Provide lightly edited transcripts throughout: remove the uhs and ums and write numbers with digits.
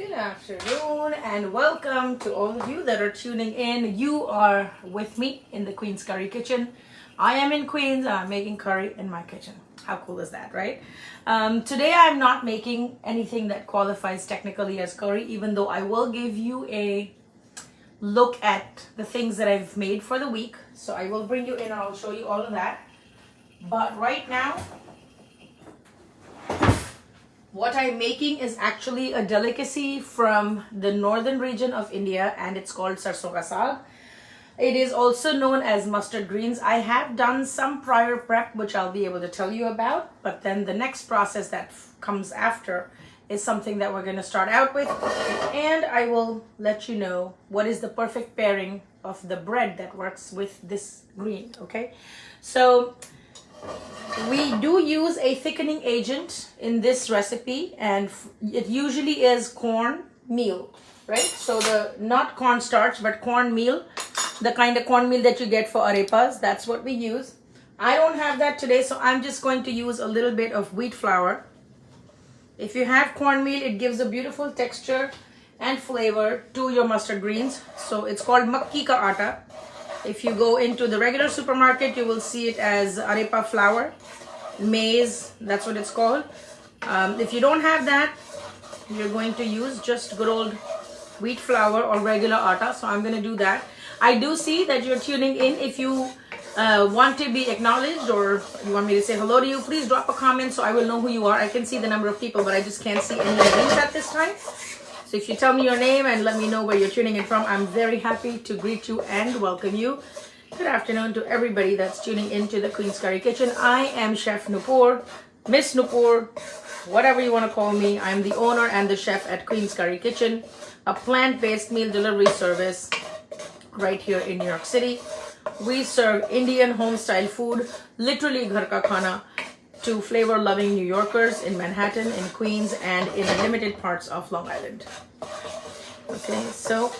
Good afternoon and welcome to all of you that are tuning in. You are with me in the Queen's Curry Kitchen. I am in Queens and I'm making curry in my kitchen. How cool is that, right? Today I'm not making anything that qualifies technically as curry, even though I will give you a look at the things that I've made for the week. So I will bring you in and I'll show you all of that. But right now, what I'm making is actually a delicacy from the northern region of India, and it's called Sarson ka Saag. It is also known as mustard greens. I have done some prior prep, which I'll be able to tell you about, but then the next process that comes after is something that we're going to start out with, and I will let you know what is the perfect pairing of the bread that works with this green, okay? So we do use a thickening agent in this recipe, and it usually is corn meal, right? So the not cornstarch but corn meal, the kind of cornmeal that you get for arepas, that's what we use. I don't have that today, so I'm just going to use a little bit of wheat flour. If you have cornmeal, it gives a beautiful texture and flavor to your mustard greens. So it's called makki ka aata. If you go into the regular supermarket, you will see it as arepa flour, maize, that's what it's called. If you don't have that, you're going to use just good old wheat flour or regular atta. So I'm going to do that. I do see that you're tuning in. If you want to be acknowledged or you want me to say hello to you, please drop a comment so I will know who you are. I can see the number of people, but I just can't see any names at this time. So if you tell me your name and let me know where you're tuning in from, I'm very happy to greet you and welcome you. Good afternoon to everybody that's tuning into the Queen's Curry Kitchen. I am Chef Nupur, Miss Nupur, whatever you want to call me. I'm the owner and the chef at Queen's Curry Kitchen, a plant-based meal delivery service right here in New York City. We serve Indian home-style food, literally ghar ka khana, to flavor-loving New Yorkers in Manhattan, in Queens, and in limited parts of Long Island. Okay, so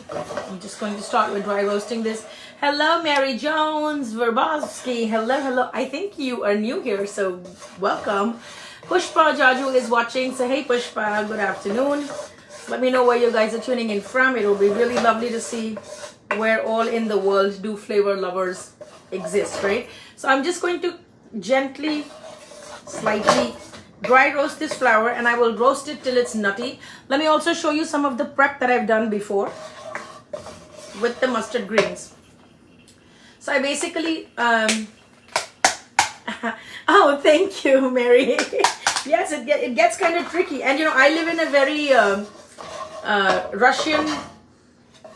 I'm just going to start with dry roasting this. Hello, Mary Jones Verbowski. Hello, hello. I think you are new here, so welcome. Pushpa Jaju is watching. So hey, Pushpa, good afternoon. Let me know where you guys are tuning in from. It will be really lovely to see where all in the world do flavor lovers exist, right? So I'm just going to gently, slightly dry roast this flour, and I will roast it till it's nutty. Let me also show you some of the prep that I've done before with the mustard greens. So I basically oh, thank you, Mary. Yes, it gets kind of tricky, and you know, I live in a very Russian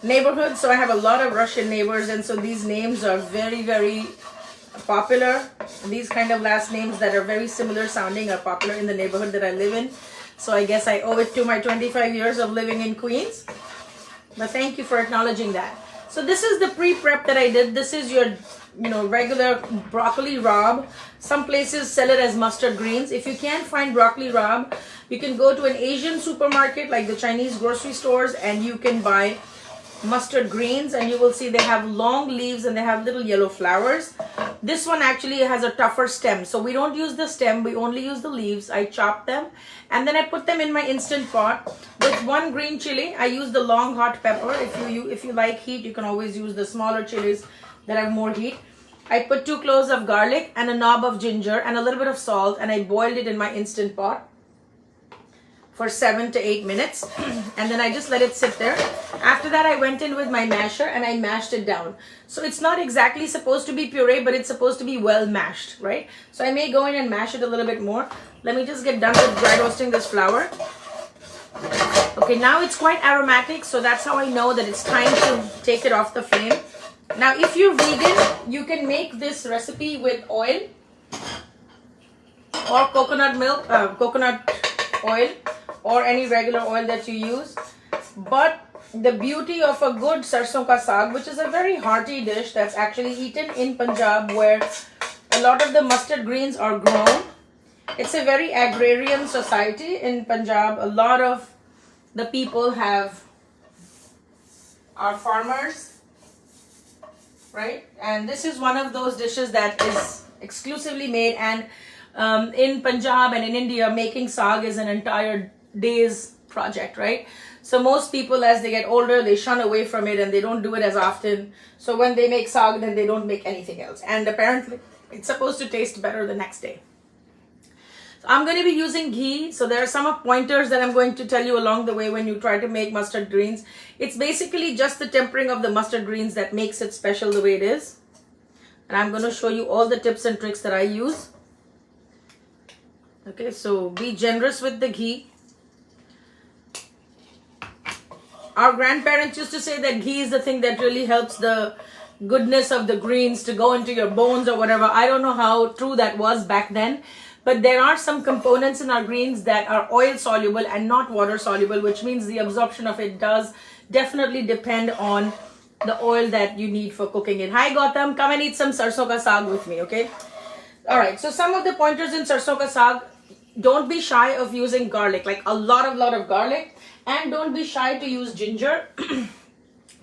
neighborhood, so I have a lot of Russian neighbors, and so these names are very, very popular. These kind of last names that are very similar sounding are popular in the neighborhood that I live in. So I guess I owe it to my 25 years of living in Queens. But thank you for acknowledging that. So this is the pre-prep that I did. This is your, regular broccoli rabe. Some places sell it as mustard greens. If you can't find broccoli rabe, you can go to an Asian supermarket like the Chinese grocery stores, and you can buy mustard greens, and you will see they have long leaves and they have little yellow flowers. This one actually has a tougher stem, so we don't use the stem, we only use the leaves. I chop them and then I put them in my instant pot with one green chili. I use the long hot pepper. If you like heat, you can always use the smaller chilies that have more heat. I put 2 cloves of garlic and a knob of ginger and a little bit of salt, and I boiled it in my instant pot for 7 to 8 minutes, and then I just let it sit there. After that, I went in with my masher and I mashed it down. So it's not exactly supposed to be puree, but it's supposed to be well mashed, right? So I may go in and mash it a little bit more. Let me just get done with dry roasting this flour. Okay, now it's quite aromatic, so that's how I know that it's time to take it off the flame. Now, if you're vegan, you can make this recipe with oil or coconut milk, coconut oil, or any regular oil that you use. But the beauty of a good sarson ka saag, which is a very hearty dish that's actually eaten in Punjab, where a lot of the mustard greens are grown. It's a very agrarian society in Punjab. A lot of the people are farmers, right? And this is one of those dishes that is exclusively made, and in Punjab and in India, making saag is an entire day's project, right? So most people, as they get older, they shun away from it and they don't do it as often. So when they make saag, then they don't make anything else. And apparently, it's supposed to taste better the next day. So I'm going to be using ghee. So there are some pointers that I'm going to tell you along the way when you try to make mustard greens. It's basically just the tempering of the mustard greens that makes it special the way it is. And I'm going to show you all the tips and tricks that I use. Okay, so be generous with the ghee. Our grandparents used to say that ghee is the thing that really helps the goodness of the greens to go into your bones or whatever. I don't know how true that was back then, but there are some components in our greens that are oil soluble and not water soluble, which means the absorption of it does definitely depend on the oil that you need for cooking it. Hi Gautam, come and eat some sarson ka saag with me, okay? All right, so some of the pointers in sarson ka saag: don't be shy of using garlic, like a lot of garlic. And don't be shy to use ginger.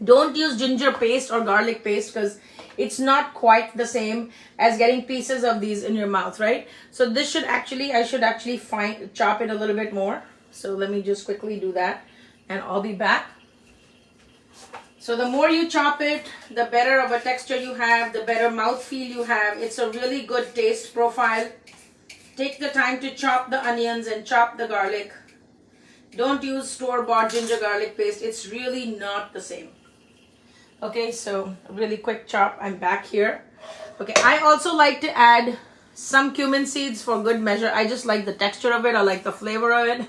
Don't use ginger paste or garlic paste because it's not quite the same as getting pieces of these in your mouth, right? So this should actually, I should actually chop it a little bit more. So let me just quickly do that and I'll be back. So the more you chop it, the better of a texture you have, the better mouthfeel you have. It's a really good taste profile. Take the time to chop the onions and chop the garlic. Don't use store-bought ginger garlic paste. It's really not the same. Okay, so really quick chop. I'm back here. Okay, I also like to add some cumin seeds for good measure. I just like the texture of it. I like the flavor of it.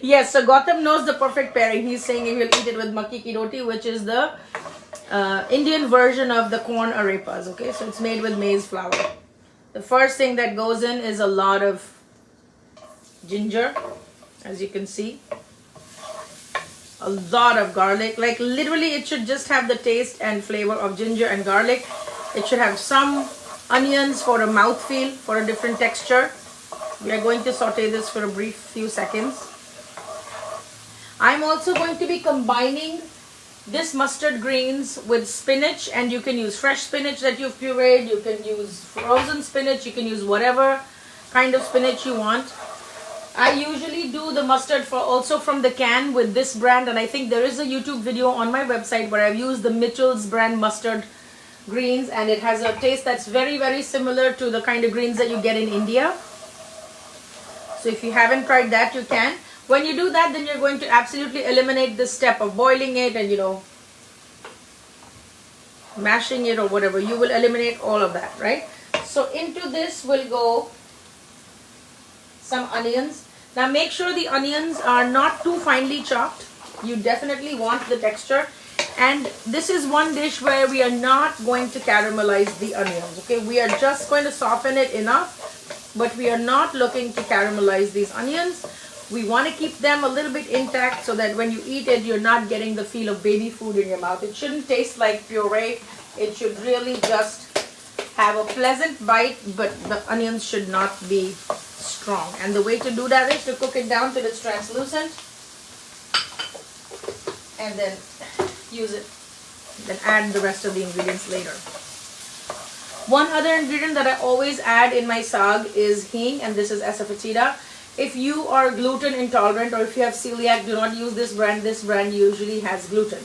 Yes, so Gautam knows the perfect pairing. He's saying he will eat it with makki ki roti, which is the Indian version of the corn arepas. Okay, so it's made with maize flour. The first thing that goes in is a lot of ginger. As you can see, a lot of garlic. Like literally it should just have the taste and flavor of ginger and garlic. It should have some onions for a mouthfeel, for a different texture. We are going to saute this for a brief few seconds. I'm also going to be combining this mustard greens with spinach, and you can use fresh spinach that you've pureed, you can use frozen spinach, you can use whatever kind of spinach you want. I usually do the mustard also from the can with this brand, and I think there is a YouTube video on my website where I've used the Mitchell's brand mustard greens, and it has a taste that's very similar to the kind of greens that you get in India. So if you haven't tried that, you can. When you do that, then you're going to absolutely eliminate the step of boiling it and, you know, mashing it or whatever. You will eliminate all of that, right? So into this will go some onions. Now make sure the onions are not too finely chopped. You definitely want the texture. And this is one dish where we are not going to caramelize the onions, okay? We are just going to soften it enough, but we are not looking to caramelize these onions. We want to keep them a little bit intact so that when you eat it, you're not getting the feel of baby food in your mouth. It shouldn't taste like puree. It should really just have a pleasant bite, but the onions should not be strong. And the way to do that is to cook it down till it's translucent and then use it, then add the rest of the ingredients later. One other ingredient that I always add in my saag is hing, and this is asafoetida. If you are gluten intolerant or if you have celiac, do not use this brand. This brand usually has gluten.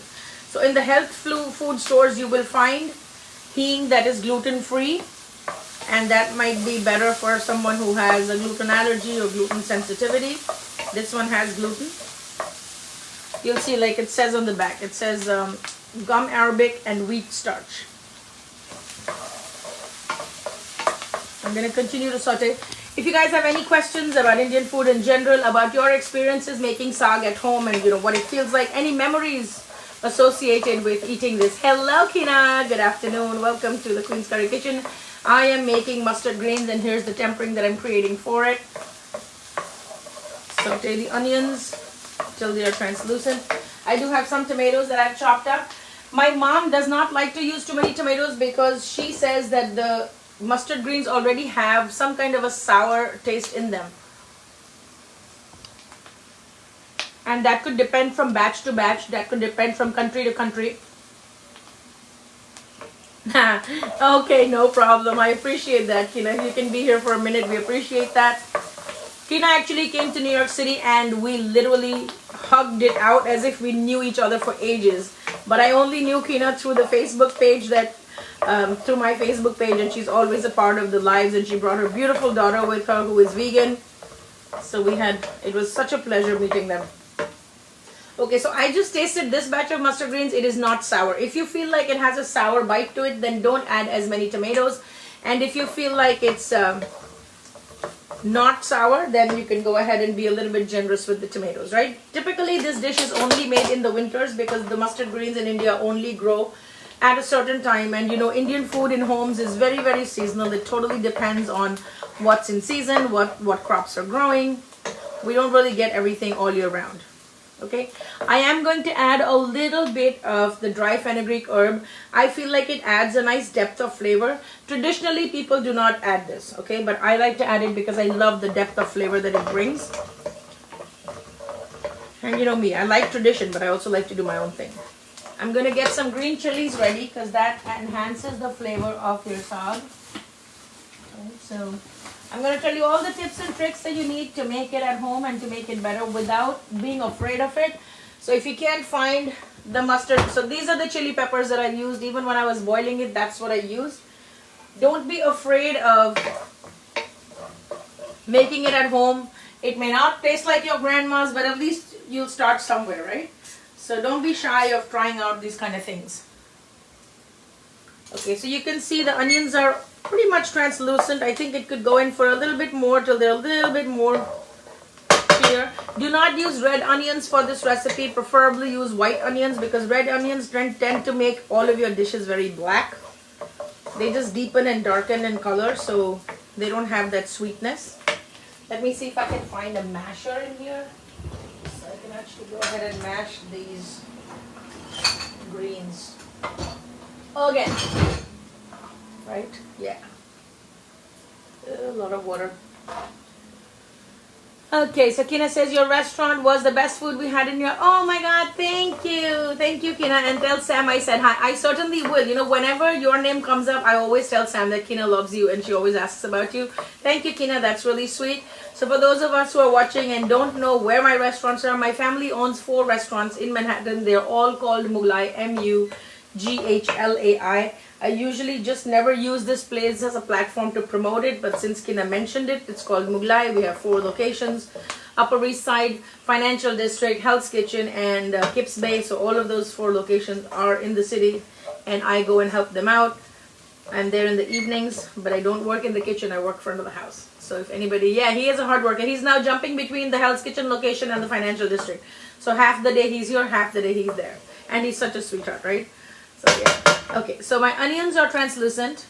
So in the health food stores, you will find hing that is gluten free, and that might be better for someone who has a gluten allergy or gluten sensitivity. This one has gluten. You'll see, like it says on the back, it says gum arabic and wheat starch. I'm going to continue to saute. If you guys have any questions about Indian food in general, about your experiences making saag at home and, you know, what it feels like, any memories associated with eating this. Hello Kina, good afternoon, welcome to the Queen's Curry Kitchen. I am making mustard greens, and here's the tempering that I'm creating for it. Saute the onions till they are translucent. I do have some tomatoes that I've chopped up. My mom does not like to use too many tomatoes because she says that the mustard greens already have some kind of a sour taste in them. And that could depend from batch to batch. That could depend from country to country. Okay, no problem. I appreciate that, Kina. You can be here for a minute. We appreciate that. Kina actually came to New York City and we literally hugged it out as if we knew each other for ages. But I only knew Kina through the Facebook page through my Facebook page, and she's always a part of the lives, and she brought her beautiful daughter with her who is vegan. So it was such a pleasure meeting them. Okay, so I just tasted this batch of mustard greens. It is not sour. If you feel like it has a sour bite to it, then don't add as many tomatoes. And if you feel like it's not sour, then you can go ahead and be a little bit generous with the tomatoes, right? Typically, this dish is only made in the winters because the mustard greens in India only grow at a certain time. And you know, Indian food in homes is very, very seasonal. It totally depends on what's in season, what crops are growing. We don't really get everything all year round. Okay, I am going to add a little bit of the dry fenugreek herb. I feel like it adds a nice depth of flavor. Traditionally, people do not add this, okay, but I like to add it because I love the depth of flavor that it brings. And you know me, I like tradition, but I also like to do my own thing. I'm going to get some green chilies ready because that enhances the flavor of your saag. Okay, so I'm going to tell you all the tips and tricks that you need to make it at home and to make it better without being afraid of it. So if you can't find the mustard, so these are the chili peppers that I used. Even when I was boiling it, that's what I used. Don't be afraid of making it at home. It may not taste like your grandma's, but at least you'll start somewhere, right? So don't be shy of trying out these kind of things. Okay, so you can see the onions are pretty much translucent. I think it could go in for a little bit more till they're a little bit more clear. Do not use red onions for this recipe. Preferably use white onions because red onions tend to make all of your dishes very black. They just deepen and darken in color, so they don't have that sweetness. Let me see if I can find a masher in here. So I can actually go ahead and mash these greens. Again. Right? Yeah. A lot of water. Okay, so Kina says your restaurant was the best food we had in your... Oh my God, thank you. Thank you, Kina. And tell Sam I said hi. I certainly will. You know, whenever your name comes up, I always tell Sam that Kina loves you and she always asks about you. Thank you, Kina. That's really sweet. So for those of us who are watching and don't know where my restaurants are, my family owns 4 restaurants in Manhattan. They're all called Mughlai, M-U-G-H-L-A-I. I usually just never use this place as a platform to promote it, but since Kina mentioned it, it's called Mughlai. We have 4 locations: Upper East Side, Financial District, Hell's Kitchen, and Kips Bay. So all of those 4 locations are in the city, and I go and help them out. I'm there in the evenings, but I don't work in the kitchen. I work front of the house. So if anybody, yeah, he is a hard worker. He's now jumping between the Hell's Kitchen location and the Financial District. So half the day he's here, half the day he's there. And he's such a sweetheart, right? So yeah. Okay, so my onions are translucent.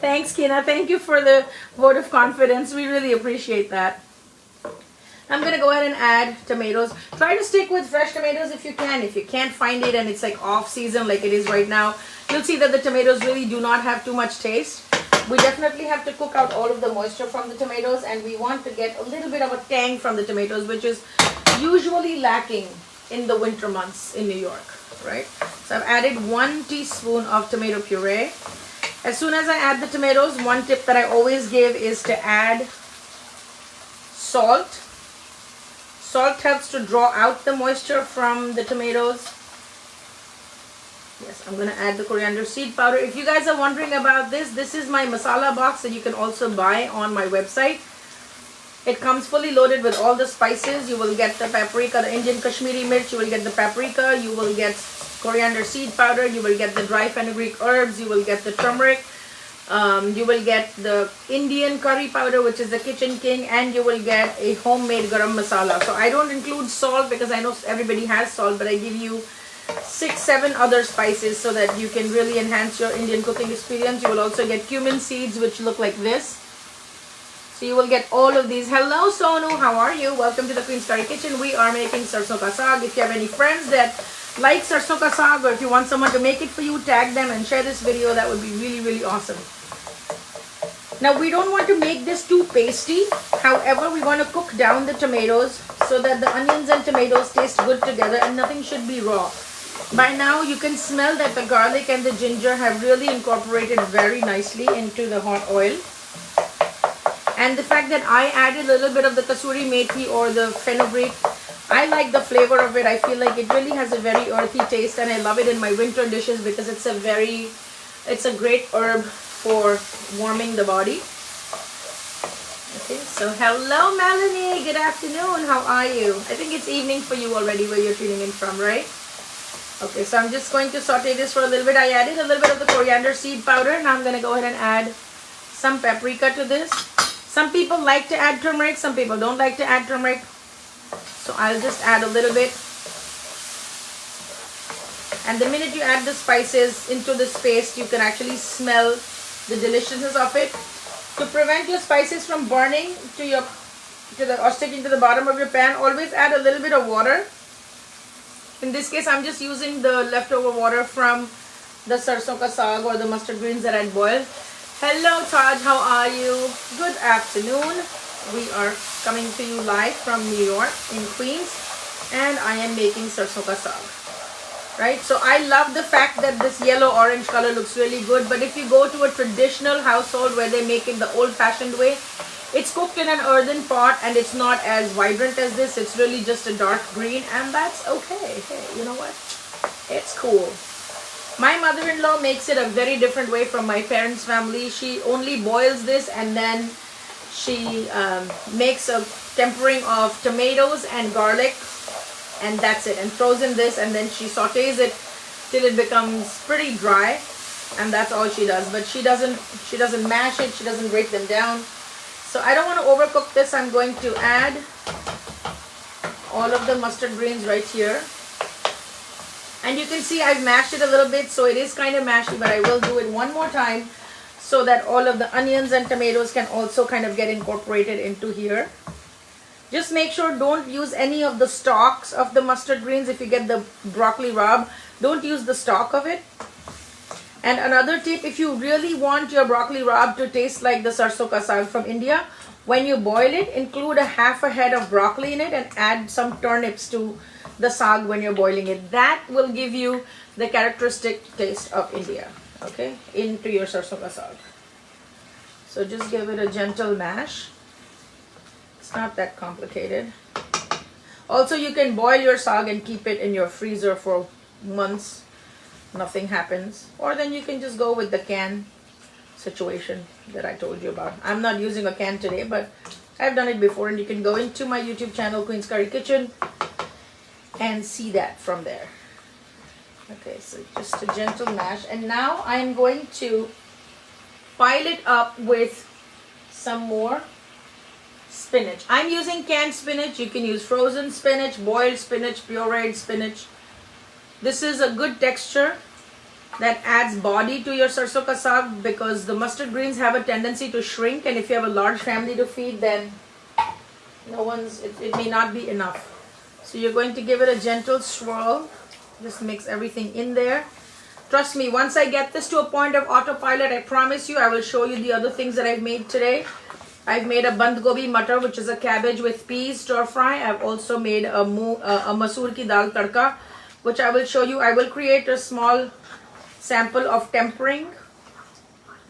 Thanks, Kina. Thank you for the vote of confidence. We really appreciate that. I'm going to go ahead and add tomatoes. Try to stick with fresh tomatoes if you can. If you can't find it and it's like off season like it is right now, you'll see that the tomatoes really do not have too much taste. We definitely have to cook out all of the moisture from the tomatoes, and we want to get a little bit of a tang from the tomatoes, which is usually lacking in the winter months in New York, right? So I've added 1 teaspoon of tomato puree. As soon as I add the tomatoes, one tip that I always give is to add salt. Salt helps to draw out the moisture from the tomatoes. Yes, I'm going to add the coriander seed powder. If you guys are wondering about this, this is my masala box that you can also buy on my website. It comes fully loaded with all the spices. You will get the paprika, the Indian Kashmiri mirch. You will get the paprika. You will get coriander seed powder. You will get the dry fenugreek herbs. You will get the turmeric. You will get the Indian curry powder, which is the Kitchen King, and you will get a homemade garam masala. So I don't include salt because I know everybody has salt, but I give you 6-7 other spices so that you can really enhance your Indian cooking experience. You will also get cumin seeds, which look like this. So you will get all of these. Hello Sonu, how are you? Welcome to the Queen's Curry Kitchen. We are making sarson ka saag. If you have any friends that like sarson ka saag, or if you want someone to make it for you, tag them and share this video. That would be really, really awesome. Now we don't want to make this too pasty. However, we want to cook down the tomatoes so that the onions and tomatoes taste good together and nothing should be raw. By now you can smell that the garlic and the ginger have really incorporated very nicely into the hot oil. And the fact that I added a little bit of the kasuri methi or the fenugreek, I like the flavor of it. I feel like it really has a very earthy taste, and I love it in my winter dishes because it's a great herb for warming the body. Okay, so hello Melanie, good afternoon, how are you? I think it's evening for you already where you're tuning in from, right? Okay, so I'm just going to saute this for a little bit. I added a little bit of the coriander seed powder. Now I'm going to go ahead and add some paprika to this. Some people like to add turmeric, some people don't like to add turmeric. So I'll just add a little bit. And the minute you add the spices into this paste, you can actually smell the deliciousness of it. To prevent your spices from burning or sticking to the bottom of your pan, always add a little bit of water. In this case, I'm just using the leftover water from the sarson ka saag or the mustard greens that I boiled. Hello Taj, how are you? Good afternoon. We are coming to you live from New York in Queens, and I am making sarson ka saag. Right, so I love the fact that this yellow orange color looks really good, but if you go to a traditional household where they make it the old-fashioned way, it's cooked in an earthen pot and it's not as vibrant as this. It's really just a dark green, and that's okay. Hey, you know what? It's cool. My mother-in-law makes it a very different way from my parents' family. She only boils this and then she makes a tempering of tomatoes and garlic, and that's it, and throws in this, and then she sautés it till it becomes pretty dry, and that's all she does. But she doesn't mash it, she doesn't break them down. So I don't want to overcook this. I'm going to add all of the mustard greens right here, and you can see I've mashed it a little bit, so it is kind of mashy, but I will do it one more time so that all of the onions and tomatoes can also kind of get incorporated into here. Just make sure don't use any of the stalks of the mustard greens. If you get the broccoli rabe, don't use the stalk of it. And another tip, if you really want your broccoli rabe to taste like the sarson ka saag from India, when you boil it, include a half a head of broccoli in it and add some turnips to the saag when you're boiling it. That will give you the characteristic taste of India, okay, into your sarson ka saag. So just give it a gentle mash. It's not that complicated. Also, you can boil your saag and keep it in your freezer for months. Nothing happens. Or then you can just go with the can situation that I told you about. I'm not using a can today, but I've done it before, and you can go into my YouTube channel, Queen's Curry Kitchen, and see that from there. Okay, so just a gentle mash. And now I'm going to pile it up with some more spinach. I'm using canned spinach. You can use frozen spinach, boiled spinach, pureed spinach. This is a good texture that adds body to your sarson ka saag because the mustard greens have a tendency to shrink, and if you have a large family to feed, then it may not be enough. So you're going to give it a gentle swirl. Just mix everything in there. Trust me, once I get this to a point of autopilot, I promise you I will show you the other things that I've made today. I've made a band gobi matar, which is a cabbage with peas stir fry. I've also made a masoor ki dal tadka, which I will show you. I will create a small sample of tempering,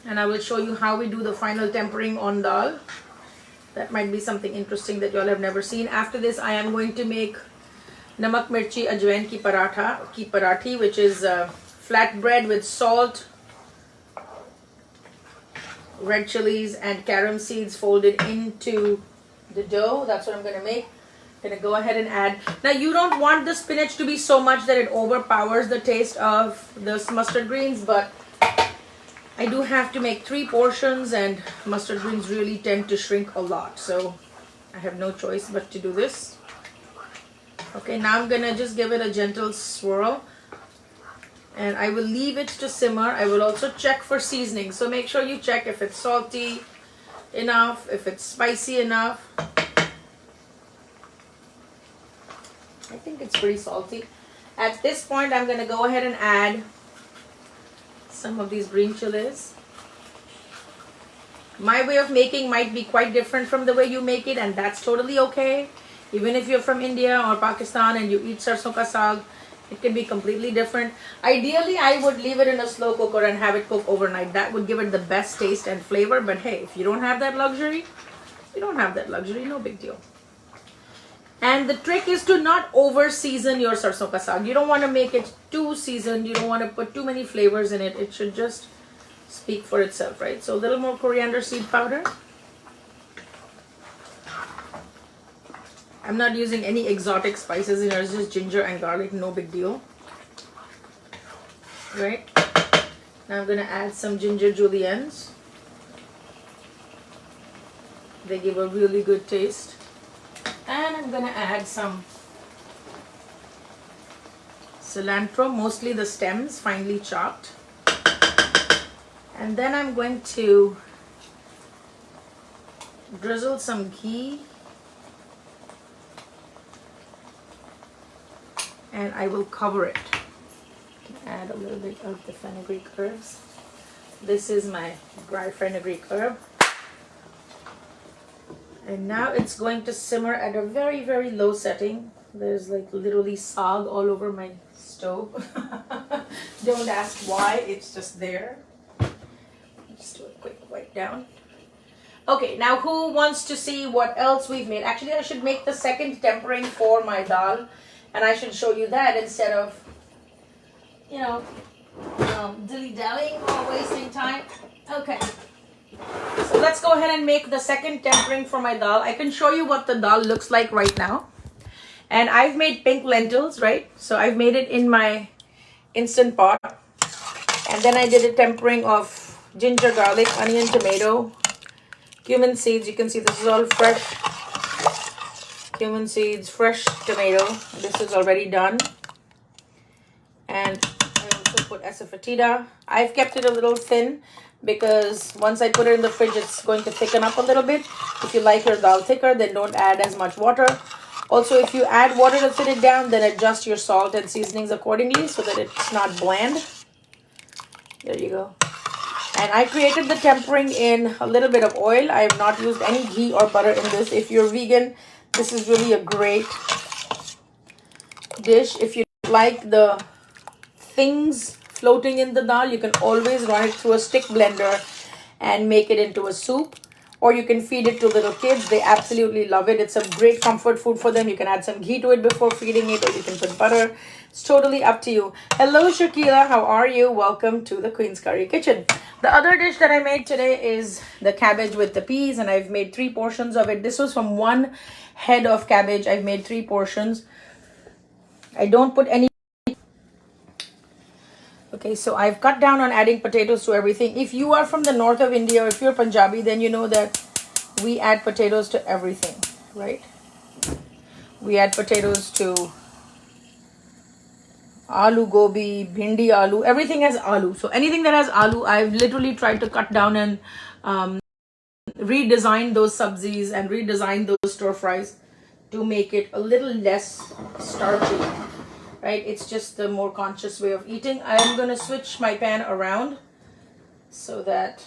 and I will show you how we do the final tempering on dal. That might be something interesting that you all have never seen. After this, I am going to make namak mirchi ajwain ki parathi, which is flatbread with salt, red chilies, and carom seeds folded into the dough. That's what I'm going to make. I'm going to go ahead and add. Now, you don't want the spinach to be so much that it overpowers the taste of the mustard greens, but I do have to make 3 portions, and mustard greens really tend to shrink a lot, so I have no choice but to do this. Okay, now I'm going to just give it a gentle swirl, and I will leave it to simmer. I will also check for seasoning, so make sure you check if it's salty enough, if it's spicy enough. I think it's pretty salty. At this point, I'm going to go ahead and add some of these green chilies. My way of making might be quite different from the way you make it, and that's totally okay. Even if you're from India or Pakistan and you eat sarson ka saag, it can be completely different. Ideally, I would leave it in a slow cooker and have it cook overnight. That would give it the best taste and flavor. But hey, if you don't have that luxury, We don't have that luxury, no big deal. And the trick is to not over season your sarson ka saag. You don't want to make it too seasoned. You don't want to put too many flavors in it. It should just speak for itself, right? So a little more coriander seed powder. I'm not using any exotic spices in here. It's just ginger and garlic, no big deal. Right? Now I'm going to add some ginger juliennes. They give a really good taste. And I'm going to add some cilantro, mostly the stems, finely chopped. And then I'm going to drizzle some ghee. And I will cover it. Add a little bit of the fenugreek herbs. This is my dry fenugreek herb. And now it's going to simmer at a very, very low setting. There's like literally saag all over my stove. Don't ask why, it's just there. Just do a quick wipe down. Okay, now who wants to see what else we've made? Actually, I should make the second tempering for my dal. And I should show you that instead of, you know, dilly-dallying or wasting time. Okay. So let's go ahead and make the second tempering for my dal. I can show you what the dal looks like right now. And I've made pink lentils, right? So I've made it in my Instant Pot. And then I did a tempering of ginger, garlic, onion, tomato, cumin seeds. You can see this is all fresh. Cumin seeds, fresh tomato. This is already done. And I also put asafoetida. I've kept it a little thin because once I put it in the fridge, it's going to thicken up a little bit. If you like your dal thicker, then don't add as much water. Also, if you add water to thin it down, then adjust your salt and seasonings accordingly so that it's not bland. There you go. And I created the tempering in a little bit of oil. I have not used any ghee or butter in this. If you're vegan, this is really a great dish. If you like the things floating in the dal, you can always run it through a stick blender and make it into a soup. Or you can feed it to little kids. They absolutely love it. It's a great comfort food for them. You can add some ghee to it before feeding it, or you can put butter. It's totally up to you. Hello, Shakila. How are you? Welcome to the Queen's Curry Kitchen. The other dish that I made today is the cabbage with the peas, and I've made 3 portions of it. This was from 1 head of cabbage. I've made 3 portions. I don't put any. Okay, so I've cut down on adding potatoes to everything. If you are from the north of India, or if you're Punjabi, then you know that we add potatoes to everything, right? We add potatoes to aloo gobi, bhindi aloo, everything has aloo. So anything that has aloo, I've literally tried to cut down and redesign those sabzis and redesign those stir fries to make it a little less starchy, right? It's just the more conscious way of eating. I'm going to switch my pan around so that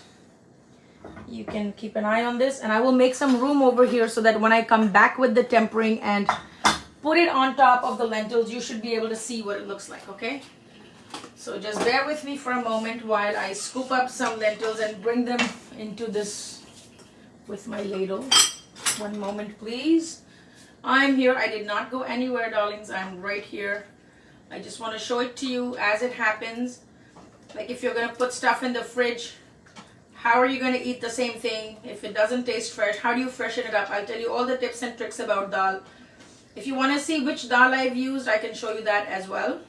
you can keep an eye on this, and I will make some room over here so that when I come back with the tempering and put it on top of the lentils, you should be able to see what it looks like, okay? So just bear with me for a moment while I scoop up some lentils and bring them into this with my ladle. One moment, please. I'm here. I did not go anywhere, darlings. I'm right here. I just want to show it to you as it happens. Like if you're going to put stuff in the fridge, how are you going to eat the same thing if it doesn't taste fresh? How do you freshen it up? I'll tell you all the tips and tricks about dal. If you want to see which dal I've used, I can show you that as well.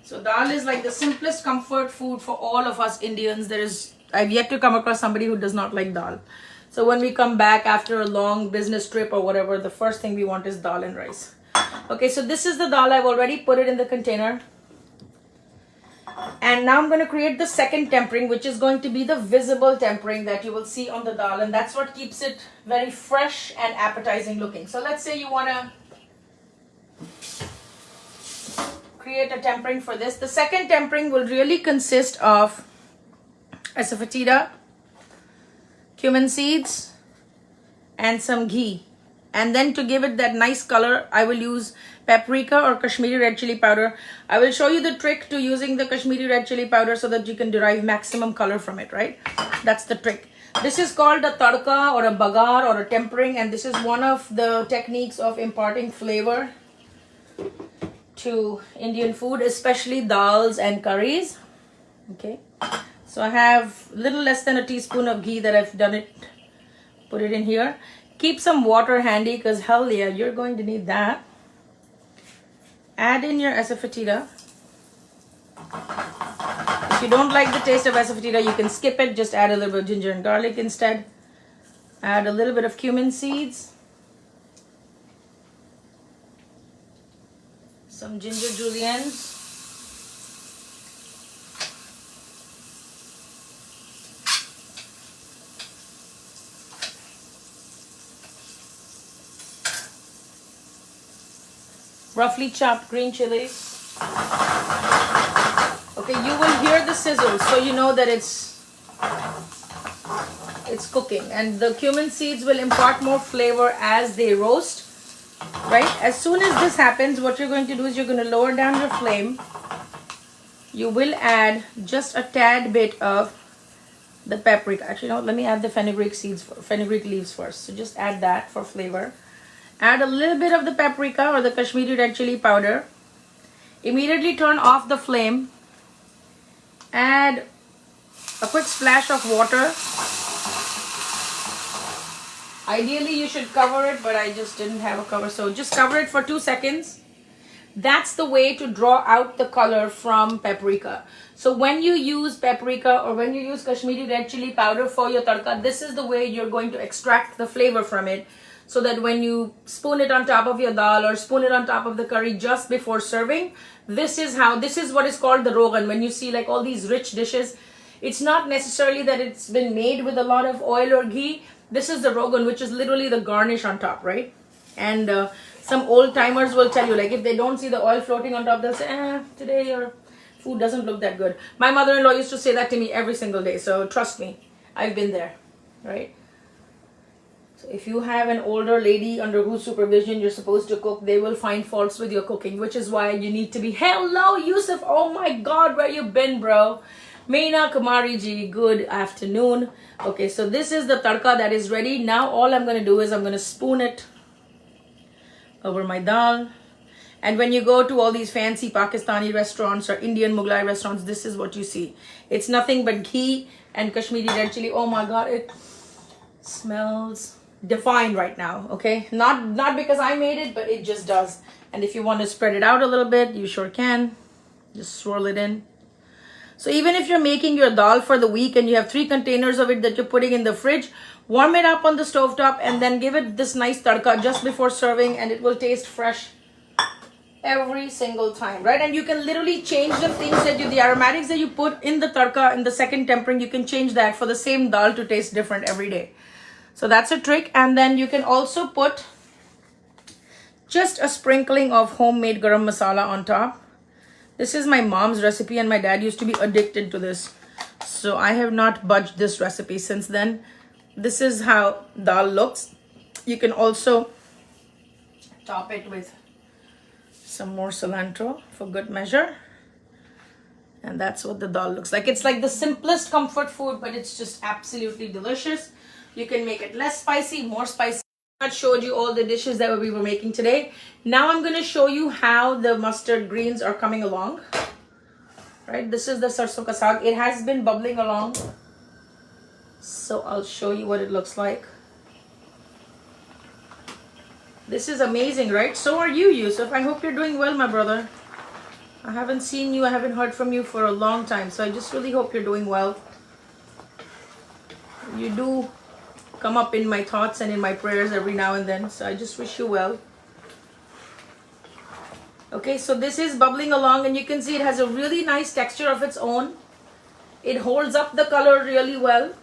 So dal is like the simplest comfort food for all of us Indians. I've yet to come across somebody who does not like dal. So when we come back after a long business trip or whatever, the first thing we want is dal and rice. Okay, so this is the dal. I've already put it in the container. And now I'm going to create the second tempering, which is going to be the visible tempering that you will see on the dal. And that's what keeps it very fresh and appetizing looking. So let's say you want to create a tempering for this. The second tempering will really consist of asafoetida, cumin seeds, and some ghee. And then to give it that nice color, I will use paprika or Kashmiri red chili powder. I will show you the trick to using the Kashmiri red chili powder so that you can derive maximum color from it, right? That's the trick. This is called a tadka or a bagar or a tempering, and this is one of the techniques of imparting flavor to Indian food, especially dals and curries. Okay, so I have a little less than a teaspoon of ghee that I've done it, put it in here. Keep some water handy because hell yeah, you're going to need that. Add in your asafoetida. If you don't like the taste of asafoetida, you can skip it. Just add a little bit of ginger and garlic instead. Add a little bit of cumin seeds. Some ginger juliennes. Roughly chopped green chilies. Okay, you will hear the sizzle, so you know that it's cooking. And the cumin seeds will impart more flavor as they roast, right? As soon as this happens, what you're going to do is you're going to lower down your flame. You will add just a tad bit of the paprika. Actually, no, let me add the fenugreek leaves first. So just add that for flavor. Add a little bit of the paprika or the Kashmiri red chili powder. Immediately turn off the flame. Add a quick splash of water. Ideally, you should cover it, but I just didn't have a cover. So just cover it for 2 seconds. That's the way to draw out the color from paprika. So when you use paprika or when you use Kashmiri red chili powder for your tadka, this is the way you're going to extract the flavor from it. So that when you spoon it on top of your dal or spoon it on top of the curry just before serving, this is what is called the rogan. When you see like all these rich dishes, it's not necessarily that it's been made with a lot of oil or ghee. This is the rogan, which is literally the garnish on top, right? And some old timers will tell you, like if they don't see the oil floating on top, they'll say, today your food doesn't look that good. My mother-in-law used to say that to me every single day. So trust me, I've been there, right? So if you have an older lady under whose supervision you're supposed to cook, they will find faults with your cooking, which is why you need to be, hello, Yusuf. Oh my God, where you been, bro? Meena Kumari ji, good afternoon. Okay, so this is the tadka that is ready. Now all I'm going to do is I'm going to spoon it over my dal. And when you go to all these fancy Pakistani restaurants or Indian Mughlai restaurants, this is what you see. It's nothing but ghee and Kashmiri red chili. Oh my God, it smells divine right now. Okay, not because I made it, but it just does. And if you want to spread it out a little bit, you sure can. Just swirl it in. So even if you're making your dal for the week and you have 3 containers of it that you're putting in the fridge, warm it up on the stovetop and then give it this nice tadka just before serving, and it will taste fresh every single time, right? And you can literally change the things the aromatics that you put in the tadka in the second tempering, you can change that for the same dal to taste different every day. So that's a trick. And then you can also put just a sprinkling of homemade garam masala on top. This is my mom's recipe and my dad used to be addicted to this. So I have not budged this recipe since then. This is how dal looks. You can also top it with some more cilantro for good measure. And that's what the dal looks like. It's like the simplest comfort food, but it's just absolutely delicious. You can make it less spicy, more spicy. I showed you all the dishes that we were making today. Now I'm going to show you how the mustard greens are coming along. Right, this is the sarson ka saag. It has been bubbling along. So I'll show you what it looks like. This is amazing, right? So are you, Yusuf. I hope you're doing well, my brother. I haven't seen you, I haven't heard from you for a long time. So I just really hope you're doing well. You do come up in my thoughts and in my prayers every now and then. So I just wish you well. Okay, so this is bubbling along and you can see it has a really nice texture of its own. It holds up the color really well.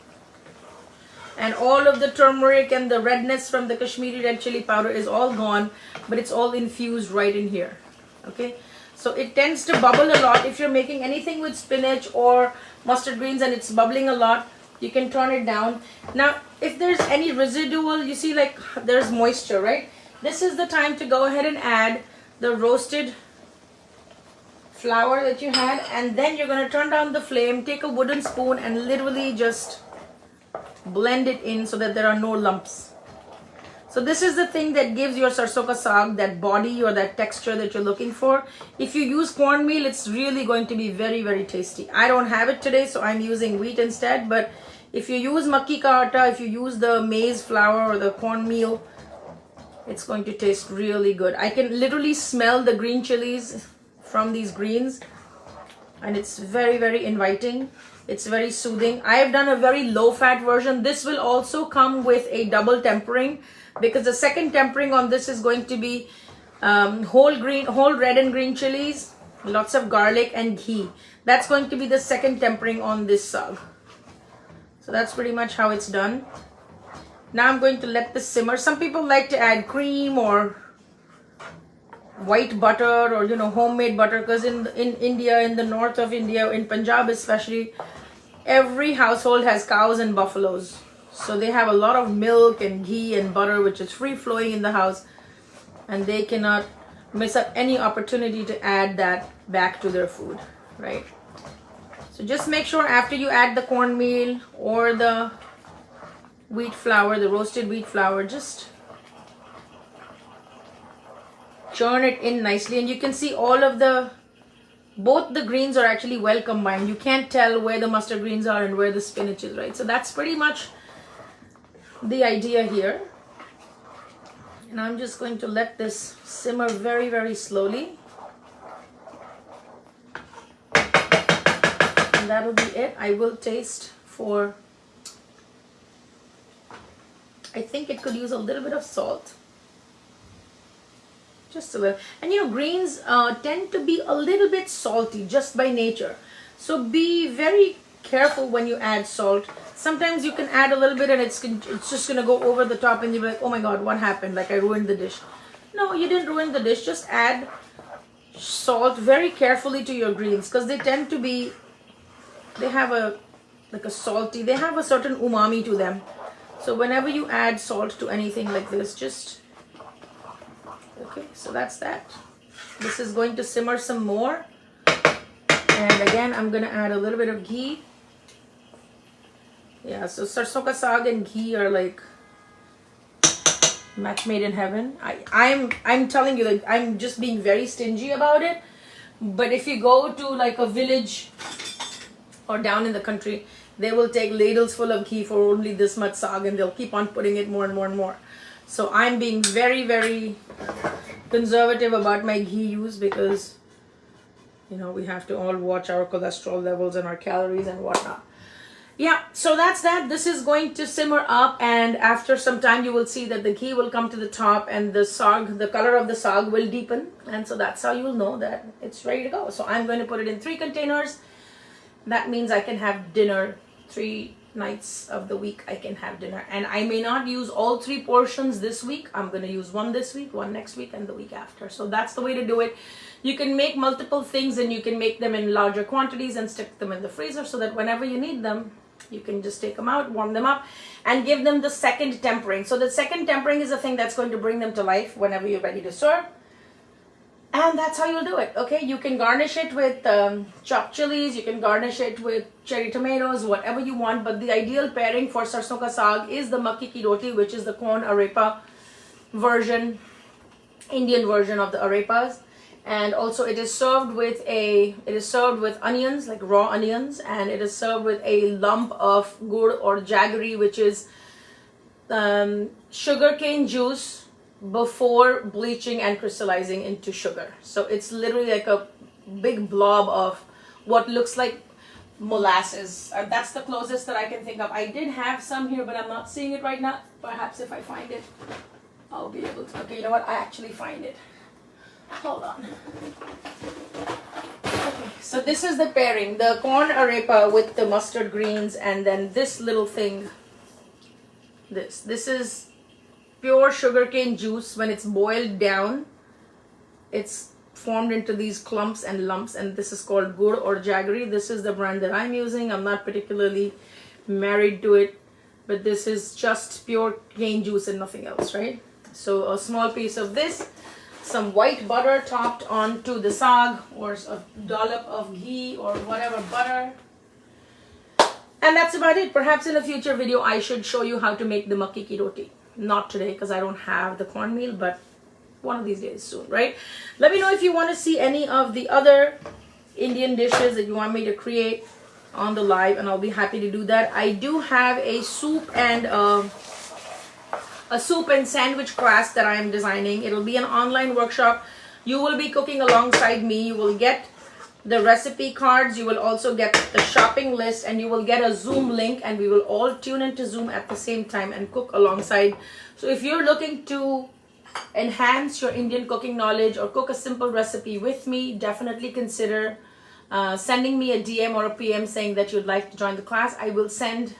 And all of the turmeric and the redness from the Kashmiri red chili powder is all gone, but it's all infused right in here. Okay, so it tends to bubble a lot. If you're making anything with spinach or mustard greens and it's bubbling a lot, you can turn it down. Now, if there's any residual, you see like there's moisture, right? This is the time to go ahead and add the roasted flour that you had, and then you're going to turn down the flame, take a wooden spoon and literally just blend it in so that there are no lumps. So this is the thing that gives your sarson ka saag that body or that texture that you're looking for. If you use cornmeal, it's really going to be very, very tasty. I don't have it today, so I'm using wheat instead. But if you use makki ka atta, if you use the maize flour or the cornmeal, it's going to taste really good. I can literally smell the green chilies from these greens, and it's very, very inviting. It's very soothing. I have done a very low fat version. This will also come with a double tempering, because the second tempering on this is going to be whole red and green chilies, lots of garlic and ghee. That's going to be the second tempering on this saag. So that's pretty much how it's done. Now I'm going to let this simmer. Some people like to add cream or white butter or homemade butter, because in India, in the north of India, in Punjab especially, every household has cows and buffaloes. So they have a lot of milk and ghee and butter which is free flowing in the house, and they cannot miss up any opportunity to add that back to their food, right? So just make sure after you add the cornmeal or the wheat flour, the roasted wheat flour, just churn it in nicely, and you can see both the greens are actually well combined. You can't tell where the mustard greens are and where the spinach is, right? So that's pretty much the idea here. And I'm just going to let this simmer very, very slowly. And that'll be it. I will taste for, I think it could use a little bit of salt. Just a little. And greens tend to be a little bit salty just by nature. So be very careful when you add salt. Sometimes you can add a little bit and it's just going to go over the top, and you'll be like, oh my god, what happened? Like, I ruined the dish. No, you didn't ruin the dish. Just add salt very carefully to your greens, because they tend to be, they have a salty, they have a certain umami to them. So whenever you add salt to anything like this, just, okay, so that's that. This is going to simmer some more. And again, I'm going to add a little bit of ghee. Yeah, so sarson ka saag and ghee are like match made in heaven. I'm telling you, like, I'm just being very stingy about it. But if you go to like a village or down in the country, they will take ladles full of ghee for only this much saag, and they'll keep on putting it more and more and more. So I'm being very, very conservative about my ghee use, because we have to all watch our cholesterol levels and our calories and whatnot. Yeah, so that's that. This is going to simmer up, and after some time you will see that the ghee will come to the top, and the color of the saag will deepen, and so that's how you will know that it's ready to go. So I'm going to put it in 3 containers. That means I can have dinner 3 nights of the week. I can have dinner, and I may not use all 3 portions this week. I'm going to use 1 this week, 1 next week, and the week after. So that's the way to do it. You can make multiple things, and you can make them in larger quantities and stick them in the freezer, so that whenever you need them, you can just take them out, warm them up, and give them the second tempering. So the second tempering is the thing that's going to bring them to life whenever you're ready to serve. And that's how you'll do it, okay? You can garnish it with chopped chilies. You can garnish it with cherry tomatoes, whatever you want. But the ideal pairing for sarson ka saag is the makki ki roti, which is the corn arepa version, Indian version of the arepas. And also it is served with onions, like raw onions, and it is served with a lump of gur or jaggery, which is sugarcane juice before bleaching and crystallizing into sugar. So it's literally like a big blob of what looks like molasses. That's the closest that I can think of. I did have some here, but I'm not seeing it right now. Perhaps if I find it, I'll be able to. Okay, you know what? I actually find it. Hold on. Okay, so this is the pairing, the corn arepa with the mustard greens, and then this little thing, this is pure sugarcane juice. When it's boiled down, it's formed into these clumps and lumps, and this is called gur or jaggery. This is the brand that I'm using. I'm not particularly married to it, but this is just pure cane juice and nothing else, right? So a small piece of this, some white butter topped onto the saag, or a dollop of ghee or whatever butter. And that's about it. Perhaps in a future video, I should show you how to make the makki ki roti. Not today because I don't have the cornmeal, but one of these days soon, right? Let me know if you want to see any of the other Indian dishes that you want me to create on the live, and I'll be happy to do that. I do have a soup and sandwich class that I am designing. It'll be an online workshop. You will be cooking alongside me. You will get the recipe cards. You will also get the shopping list, and you will get a Zoom link, and we will all tune into Zoom at the same time and cook alongside. So if you're looking to enhance your Indian cooking knowledge or cook a simple recipe with me, definitely consider sending me a DM or a PM saying that you'd like to join the class. I will send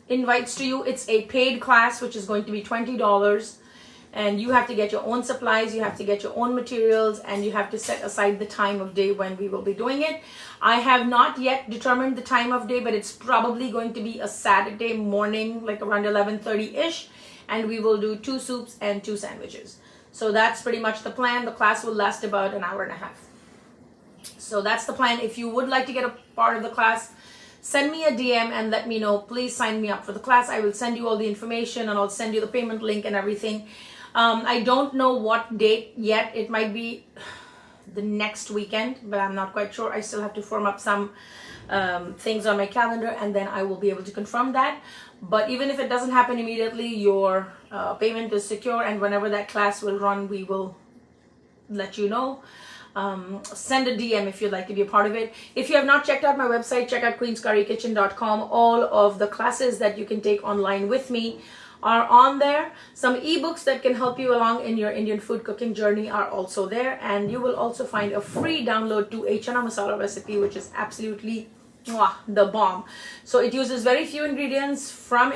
invites to you. It's a paid class, which is going to be $20, and you have to get your own supplies, you have to get your own materials, and you have to set aside the time of day when we will be doing it. I have not yet determined the time of day, but it's probably going to be a Saturday morning, like around 11:30-ish, and we will do 2 soups and 2 sandwiches. So that's pretty much the plan. The class will last about an hour and a half. So that's the plan. If you would like to get a part of the class, send me a DM and let me know. Please sign me up for the class. I will send you all the information, and I'll send you the payment link and everything. I don't know what date yet. It might be the next weekend, but I'm not quite sure. I still have to firm up some things on my calendar, and then I will be able to confirm that. But even if it doesn't happen immediately, your payment is secure, and whenever that class will run, we will let you know. Send a DM if you'd like to be a part of it. If you have not checked out my website, check out queenscurrykitchen.com. All of the classes that you can take online with me are on there. Some ebooks that can help you along in your Indian food cooking journey are also there, and you will also find a free download to a chana masala recipe, which is absolutely the bomb. So it uses very few ingredients from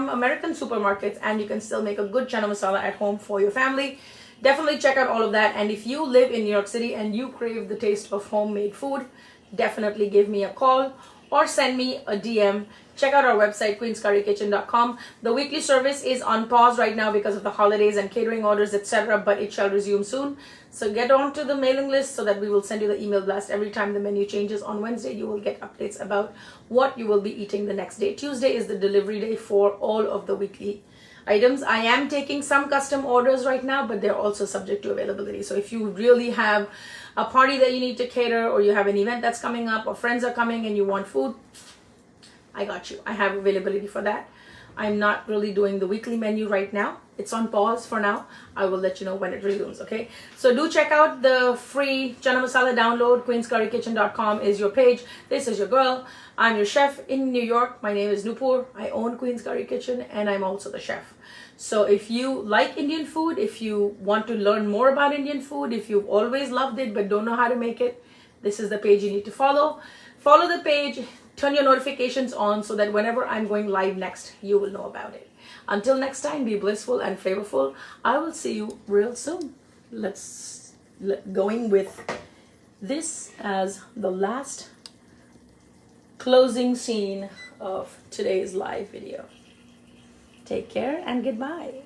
American supermarkets, and you can still make a good chana masala at home for your family. Definitely check out all of that. And if you live in New York City and you crave the taste of homemade food, definitely give me a call or send me a DM. Check out our website, queenscurrykitchen.com. The weekly service is on pause right now because of the holidays and catering orders, etc., but it shall resume soon. So get on to the mailing list so that we will send you the email blast every time the menu changes. On Wednesday, you will get updates about what you will be eating the next day. Tuesday is the delivery day for all of the weekly items. I am taking some custom orders right now, but they're also subject to availability. So if you really have a party that you need to cater, or you have an event that's coming up, or friends are coming and you want food, I got you. I have availability for that. I'm not really doing the weekly menu right now. It's on pause for now. I will let you know when it resumes, okay? So do check out the free Chana Masala download. queenscurrykitchen.com is your page. This is your girl. I'm your chef in New York. My name is Nupur. I own Queen's Curry Kitchen, and I'm also the chef. So if you like Indian food, if you want to learn more about Indian food, if you've always loved it but don't know how to make it, this is the page you need to follow. Follow the page. Turn your notifications on so that whenever I'm going live next, you will know about it. Until next time, be blissful and flavorful. I will see you real soon. Let's going with this as the last closing scene of today's live video. Take care and goodbye.